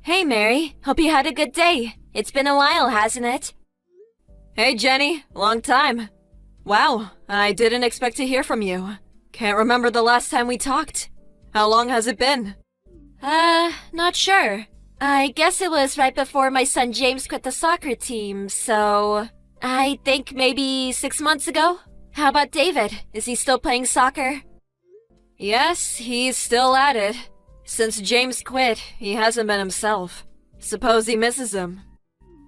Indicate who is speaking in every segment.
Speaker 1: Hey, Mary. Hope you had a good day. It's been a while, hasn't it? Hey, Jenny. Long time. Wow, I didn't expect to hear from you. Can't remember the last time we talked. How long has it been? Not sure. I guess it was right before my son James quit the soccer team, so... I think maybe 6 months ago? How about David? Is he still playing soccer? Yes, he's still at it. Since James quit, he hasn't been himself. Suppose he misses him.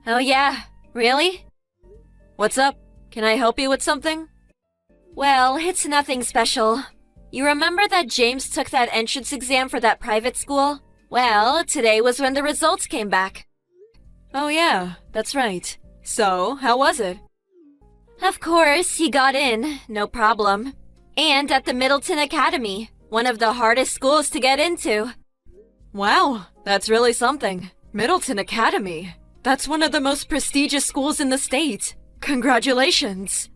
Speaker 1: Oh yeah, really? What's up? Can I help you with something? Well, it's nothing special. You remember that James took that entrance exam for that private school? Well, today was when the results came back. Oh yeah, that's right. So, how was it? Of course, he got in, no problem. And at the Middleton Academy, one of the hardest schools to get into. Wow, that's really something. Middleton Academy. That's one of the most prestigious schools in the state. Congratulations.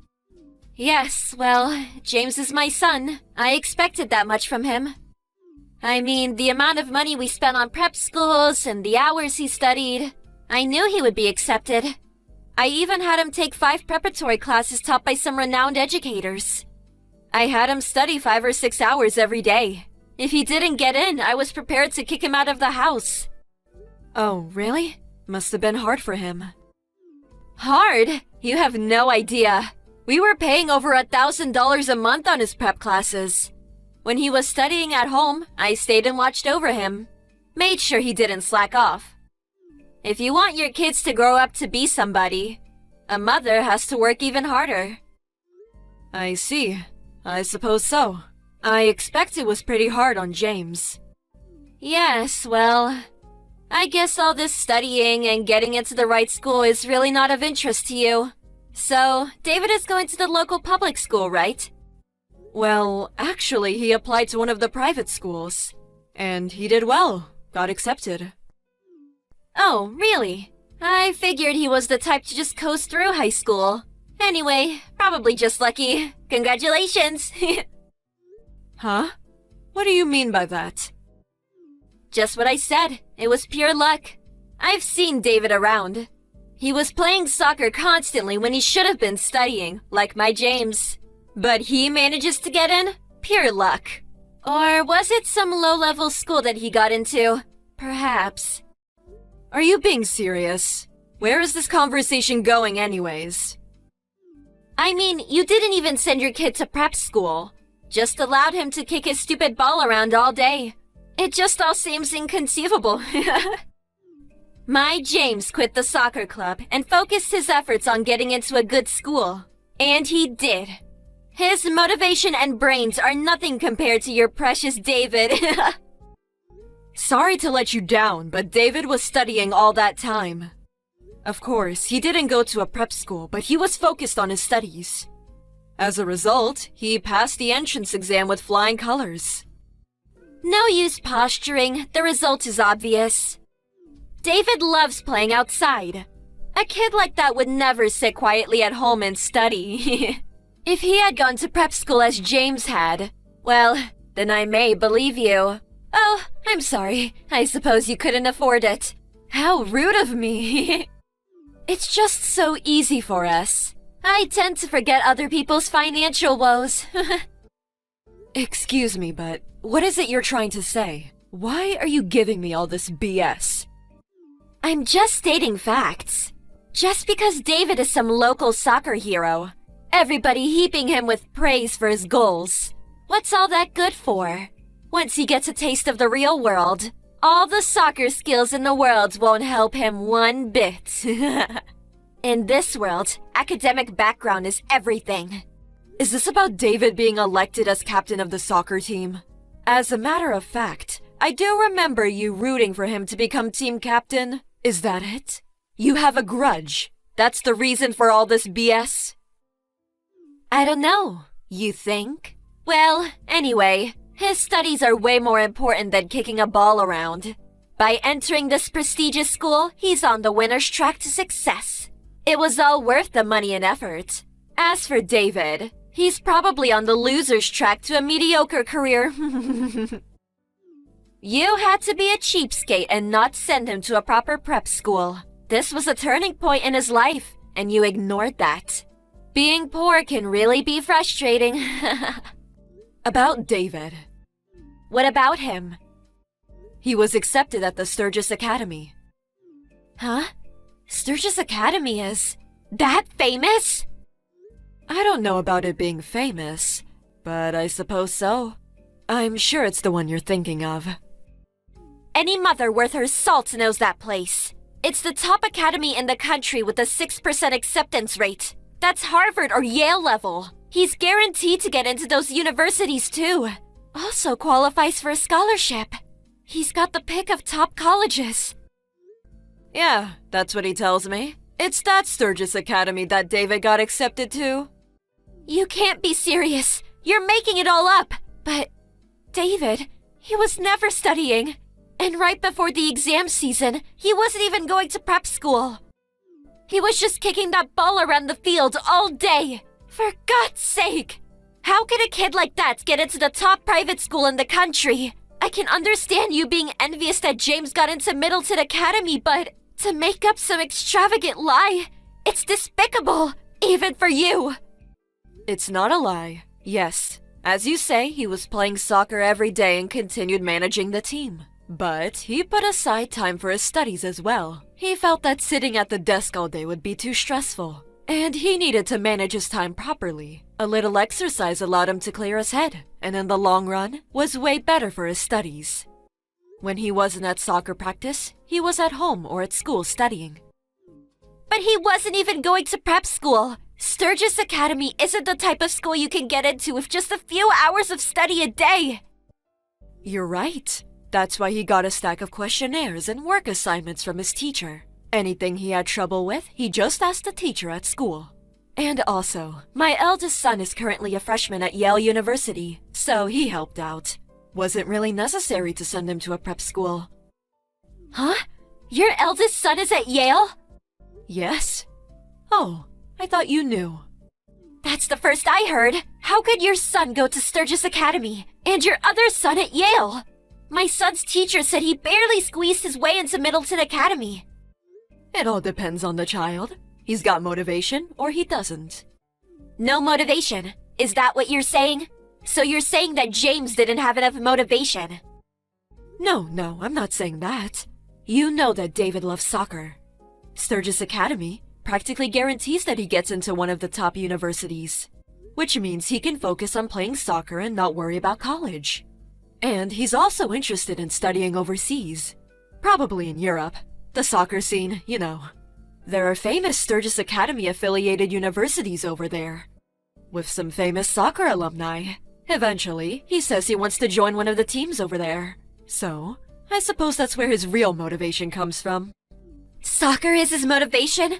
Speaker 1: Yes, well, James is my son. I expected that much from him. I mean, the amount of money we spent on prep schools and the hours he studied, I knew he would be accepted. I even had him take 5 preparatory classes taught by some renowned educators. I had him study 5 or 6 hours every day. If he didn't get in, I was prepared to kick him out of the house. Oh, really? Must have been hard for him. Hard? You have no idea. We were paying over $1,000 a month on his prep classes. When he was studying at home, I stayed and watched over him. Made sure he didn't slack off. If you want your kids to grow up to be somebody, a mother has to work even harder. I see. I suppose so. I expect it was pretty hard on James. Yes, well, I guess all this studying and getting into the right school is really not of interest to you. So, David is going to the local public school, right? Well, actually, he applied to one of the private schools. And he did well. Got accepted. Oh, really? I figured he was the type to just coast through high school. Anyway, probably just lucky. Congratulations! Huh? What do you mean by that? Just what I said. It was pure luck. I've seen David around. He was playing soccer constantly when he should have been studying, like my James. But he manages to get in? Pure luck. Or was it some low-level school that he got into? Perhaps. Are you being serious? Where is this conversation going anyways? I mean, you didn't even send your kid to prep school. Just allowed him to kick his stupid ball around all day. It just all seems inconceivable. My James quit the soccer club and focused his efforts on getting into a good school. And he did. His motivation and brains are nothing compared to your precious David. Sorry to let you down, but David was studying all that time. Of course, he didn't go to a prep school, but he was focused on his studies. As a result, he passed the entrance exam with flying colors. No use posturing, the result is obvious. David loves playing outside. A kid like that would never sit quietly at home and study. If he had gone to prep school as James had, well, then I may believe you. Oh, I'm sorry. I suppose you couldn't afford it. How rude of me. It's just so easy for us. I tend to forget other people's financial woes. Excuse me, but what is it you're trying to say? Why are you giving me all this BS? I'm just stating facts. Just because David is some local soccer hero, everybody heaping him with praise for his goals. What's all that good for? Once he gets a taste of the real world, all the soccer skills in the world won't help him one bit. In this world, academic background is everything. Is this about David being elected as captain of the soccer team? As a matter of fact, I do remember you rooting for him to become team captain. Is that it? You have a grudge. That's the reason for all this BS? I don't know. You think? Well, anyway, his studies are way more important than kicking a ball around. By entering this prestigious school, he's on the winner's track to success. It was all worth the money and effort. As for David, he's probably on the loser's track to a mediocre career. You had to be a cheapskate and not send him to a proper prep school. This was a turning point in his life, and you ignored that. Being poor can really be frustrating.
Speaker 2: About David.
Speaker 1: What about him?
Speaker 2: He was accepted at the Sturgis Academy.
Speaker 1: Huh? Sturgis Academy is that famous?
Speaker 2: I don't know about it being famous, but I suppose so. I'm sure it's the one you're thinking of.
Speaker 1: Any mother worth her salt knows that place. It's the top academy in the country with a 6% acceptance rate. That's Harvard or Yale level. He's guaranteed to get into those universities too. Also qualifies for a scholarship. He's got the pick of top colleges.
Speaker 2: Yeah, that's what he tells me. It's that Sturgis Academy that David got accepted to.
Speaker 1: You can't be serious. You're making it all up. But David, he was never studying. And right before the exam season, he wasn't even going to prep school. He was just kicking that ball around the field all day. For God's sake! How can a kid like that get into the top private school in the country? I can understand you being envious that James got into Middleton Academy, but to make up some extravagant lie, it's despicable, even for you.
Speaker 2: It's not a lie. Yes, as you say, he was playing soccer every day and continued managing the team. But he put aside time for his studies as well. He felt that sitting at the desk all day would be too stressful, and he needed to manage his time properly. A little exercise allowed him to clear his head, and in the long run, was way better for his studies. When he wasn't at soccer practice, he was at home or at school studying.
Speaker 1: But he wasn't even going to prep school. Sturgis Academy isn't the type of school you can get into with just a few hours of study a day.
Speaker 2: You're right. That's why he got a stack of questionnaires and work assignments from his teacher. Anything he had trouble with, he just asked the teacher at school. And also, my eldest son is currently a freshman at Yale University, so he helped out. Wasn't really necessary to send him to a prep school.
Speaker 1: Huh? Your eldest son is at Yale?
Speaker 2: Yes. Oh, I thought you knew.
Speaker 1: That's the first I heard. How could your son go to Sturgis Academy and your other son at Yale? My son's teacher said he barely squeezed his way into Middleton Academy.
Speaker 2: It all depends on the child. He's got motivation or he doesn't.
Speaker 1: No motivation. Is that what you're saying? So you're saying that James didn't have enough motivation?
Speaker 2: No, I'm not saying that. You know that David loves soccer. Sturgis Academy practically guarantees that he gets into one of the top universities, which means he can focus on playing soccer and not worry about college. And he's also interested in studying overseas, probably in Europe. The soccer scene, you know. There are famous Sturgis Academy-affiliated universities over there, with some famous soccer alumni. Eventually, he says he wants to join one of the teams over there. So, I suppose that's where his real motivation comes from.
Speaker 1: Soccer is his motivation?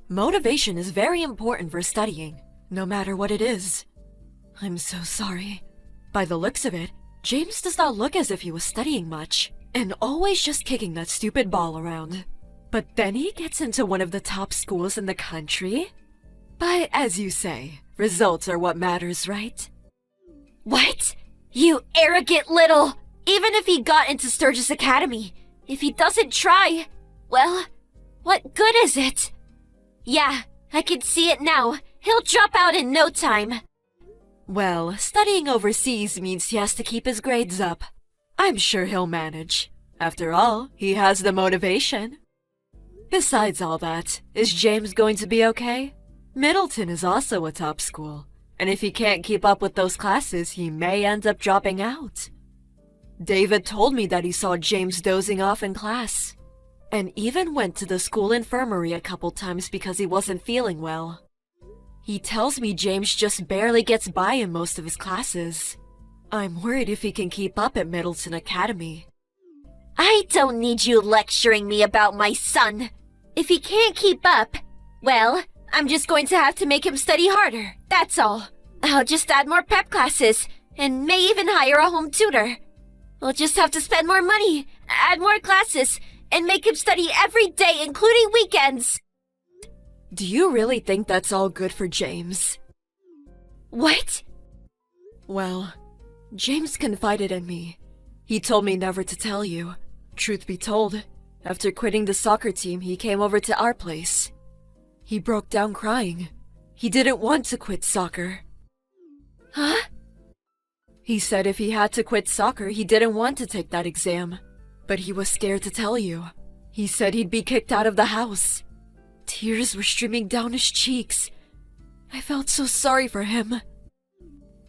Speaker 2: Motivation is very important for studying, no matter what it is. I'm so sorry. By the looks of it, James does not look as if he was studying much, and always just kicking that stupid ball around. But then he gets into one of the top schools in the country? But as you say, results are what matters, right?
Speaker 1: What? You arrogant little... Even if he got into Sturgis Academy, if he doesn't try, well, what good is it? Yeah, I can see it now. He'll drop out in no time.
Speaker 2: Well, studying overseas means he has to keep his grades up. I'm sure he'll manage. After all, he has the motivation. Besides all that, is James going to be okay? Middleton is also a top school, and if he can't keep up with those classes, he may end up dropping out. David told me that he saw James dozing off in class, and even went to the school infirmary a couple times because he wasn't feeling well. He tells me James just barely gets by in most of his classes. I'm worried if he can keep up at Middleton Academy.
Speaker 1: I don't need you lecturing me about my son. If he can't keep up, well, I'm just going to have to make him study harder, that's all. I'll just add more prep classes, and may even hire a home tutor. We'll just have to spend more money, add more classes, and make him study every day, including weekends.
Speaker 2: Do you really think that's all good for James?
Speaker 1: What?
Speaker 2: Well, James confided in me. He told me never to tell you. Truth be told, after quitting the soccer team, he came over to our place. He broke down crying. He didn't want to quit soccer.
Speaker 1: Huh?
Speaker 2: He said if he had to quit soccer, he didn't want to take that exam. But he was scared to tell you. He said he'd be kicked out of the house. Tears were streaming down his cheeks. I felt so sorry for him.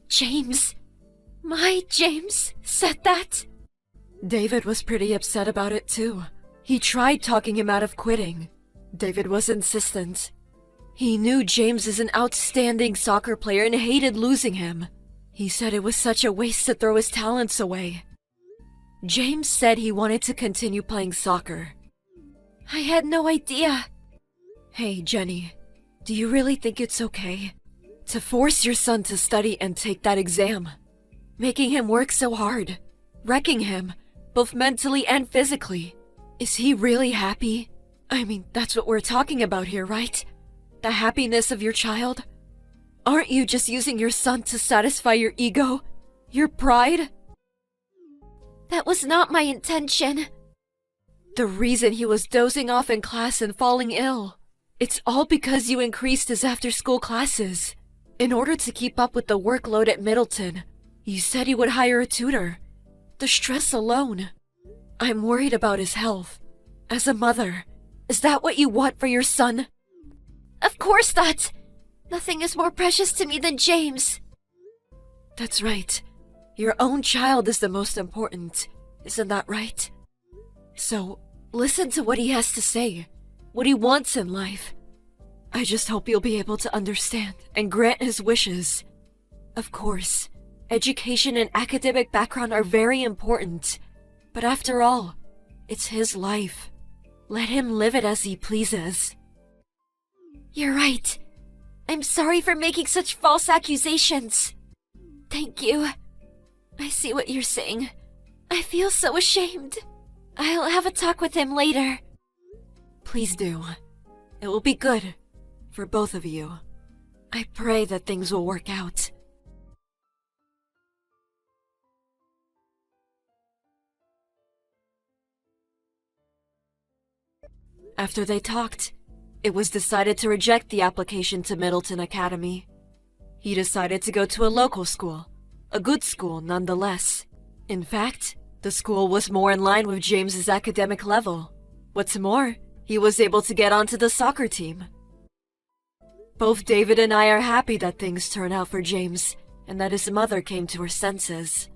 Speaker 1: James? My James said that?
Speaker 2: David was pretty upset about it too. He tried talking him out of quitting. David was insistent. He knew James is an outstanding soccer player and hated losing him. He said it was such a waste to throw his talents away. James said he wanted to continue playing soccer.
Speaker 1: I had no idea.
Speaker 2: Hey, Jenny, do you really think it's okay to force your son to study and take that exam? Making him work so hard, wrecking him, both mentally and physically. Is he really happy? I mean, that's what we're talking about here, right? The happiness of your child? Aren't you just using your son to satisfy your ego? Your pride?
Speaker 1: That was not my intention.
Speaker 2: The reason he was dozing off in class and falling ill. It's all because you increased his after-school classes. In order to keep up with the workload at Middleton, you said you would hire a tutor. The stress alone. I'm worried about his health. As a mother, is that what you want for your son?
Speaker 1: Of course not. Nothing is more precious to me than James.
Speaker 2: That's right. Your own child is the most important. Isn't that right? So, listen to what he has to say. What he wants in life. I just hope you'll be able to understand and grant his wishes. Of course, education and academic background are very important. But after all, it's his life. Let him live it as he pleases.
Speaker 1: You're right. I'm sorry for making such false accusations. Thank you. I see what you're saying. I feel so ashamed. I'll have a talk with him later.
Speaker 2: Please do. It will be good for both of you. I pray that things will work out. After they talked, it was decided to reject the application to Middleton Academy. He decided to go to a local school, a good school nonetheless. In fact, the school was more in line with James's academic level. What's more, he was able to get onto the soccer team. Both David and I are happy that things turned out for James and that his mother came to her senses.